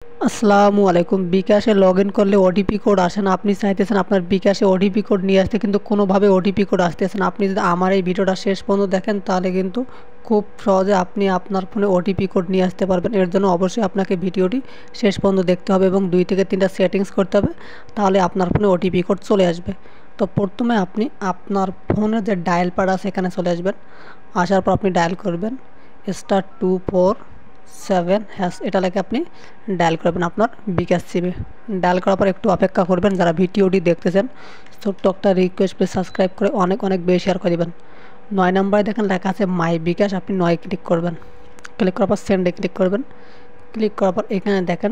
আসসালামু আলাইকুম। বিকাশে লগ ইন করলে ওটিপি কোড আসে না। আপনি চাইতেছেন আপনার বিকাশে ওটিপি কোড নিয়ে আসতে, কিন্তু কোনোভাবে ওটিপি কোড আসতেছে না। আপনি যদি আমার এই ভিডিওটা শেষ পর্যন্ত দেখেন তাহলে কিন্তু খুব সহজে আপনি আপনার ফোনে ওটিপি কোড নিয়ে আসতে পারবেন। এর জন্য অবশ্যই আপনাকে ভিডিওটি শেষ পর্যন্ত দেখতে হবে এবং 2 থেকে 3টা সেটিংস করতে হবে, তাহলে আপনার ফোনে ওটিপি কোড চলে আসবে। তো প্রথমে আপনি আপনার ফোনের যে ডায়াল প্যাড আছে এখানে চলে আসবেন। আসার পর আপনি ডায়াল করবেন *247# এটা লেখে আপনি ডায়াল করবেন আপনার বিকাশ সিমে। ডায়াল করার পর একটু অপেক্ষা করবেন। যারা ভিডিওটি দেখতেছেন, ছোট্ট একটা রিকোয়েস্ট, প্লিজ সাবস্ক্রাইব করে অনেক অনেক বেশি শেয়ার করে দেবেন। 9 নম্বরে দেখেন লেখা আছে মাই বিকাশ, আপনি 9 ক্লিক করবেন। ক্লিক করার পর সেন্ডে ক্লিক করবেন। ক্লিক করার পর এখানে দেখেন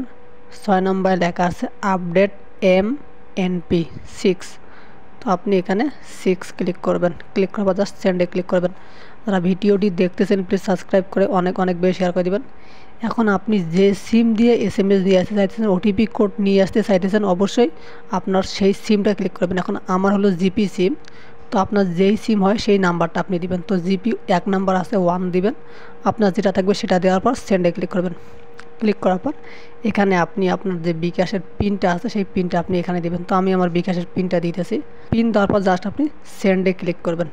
6 নম্বরে লেখা আছে আপডেট MNP 6। তো আপনি এখানে 6 ক্লিক করবেন। ক্লিক করার পর জাস্ট সেন্ডে ক্লিক করবেন। যারা ভিডিওটি দেখতেছেন প্লিজ সাবস্ক্রাইব করে অনেক অনেক বেশি শেয়ার করে দেবেন। এখন আপনি যে সিম দিয়ে SMS দিয়ে আসতে চাইতেছেন, ওটিপি কোড নিয়ে আসতে চাইতেছেন, অবশ্যই আপনার সেই সিমটা ক্লিক করবেন। এখন আমার হলো জিপি সিম, তো আপনার যেই সিম হয় সেই নাম্বারটা আপনি দিবেন। তো জিপি 1 নাম্বার আছে 1 দিবেন, আপনার যেটা থাকবে সেটা দেওয়ার পর সেন্ডে ক্লিক করবেন। ক্লিক করার পর এখানে আপনি আপনার যে বিকাশের পিনটা আছে সেই পিনটা আপনি এখানে দিবেন। তো আমি আমার বিকাশের পিনটা দিতেছি। পিন দেওয়ার পর জাস্ট আপনি সেন্ডে ক্লিক করবেন।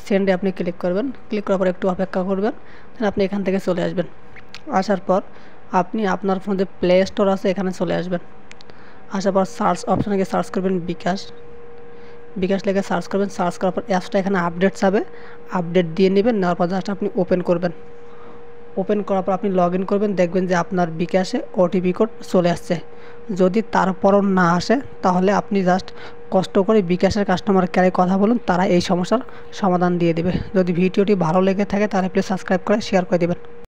সেন্ডে আপনি ক্লিক করবেন। ক্লিক করার পর একটু অপেক্ষা করবেন, দেন আপনি এখান থেকে চলে আসবেন। আসার পর আপনি আপনার ফোনে যে প্লে স্টোর আছে এখানে চলে আসবেন। আসার পর সার্চ অপশানে গিয়ে সার্চ করবেন বিকাশ। বিকাশ লেগে সার্চ করবেন। সার্চ করার পর অ্যাপসটা এখানে আপডেট যাবে, আপডেট দিয়ে নেবেন। নেওয়ার পর জাস্ট আপনি ওপেন করবেন। ওপেন করার পর আপনি লগ ইন করবেন, দেখবেন যে আপনার বিকাশে ওটিপি কোড চলে আসছে। যদি তারপরও না আসে তাহলে আপনি জাস্ট কষ্ট করে বিকাশের কাস্টমার কেয়ারে কথা বলুন, তারা এই সমস্যার সমাধান দিয়ে দেবে। যদি ভিডিওটি ভালো লেগে থাকে তাহলে প্লিজ সাবস্ক্রাইব করে শেয়ার করে দেবেন।